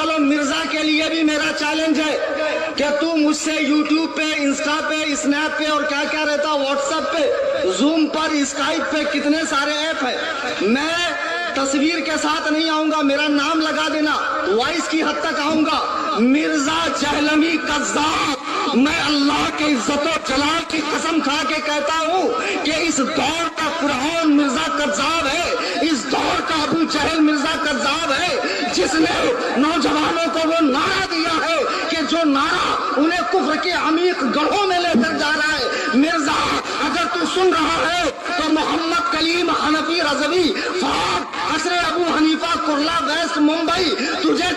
چلو مرزا کے لیے بھی میرا چیلنج ہے کہ تو مجھ سے یوٹیوب پہ، انسٹا پہ، اسنیپ پہ اور کیا کیا رہتا، واٹس ایپ پہ، زوم پر، اسکائپ پہ، کتنے سارے ایپ ہیں، میں تصویر کے ساتھ نہیں آؤں گا، میرا نام لگا دینا، وائس کی حد تک آؤں گا، مرزا جہلمی کذاب، میں اللہ کے عزت و جلال کی قسم کھا کے کہتا ہوں کہ اس دور کا فرعون مرزا کذاب ہے، اس دور کا ابو جہل مرزا کذاب ہے، جس نے نوجوانوں کو وہ نعرہ دیا ہے کہ جو نعرہ انہیں کفر کے عمیق گڑھوں میں لے کر جا رہا ہے۔ مرزا اگر تو سن رہا ہے تو محمد کلیم، حنفی، رضوی، فہد، عصر ابو حنیفہ، کرلا، ویسٹ، ممبئی، تجھے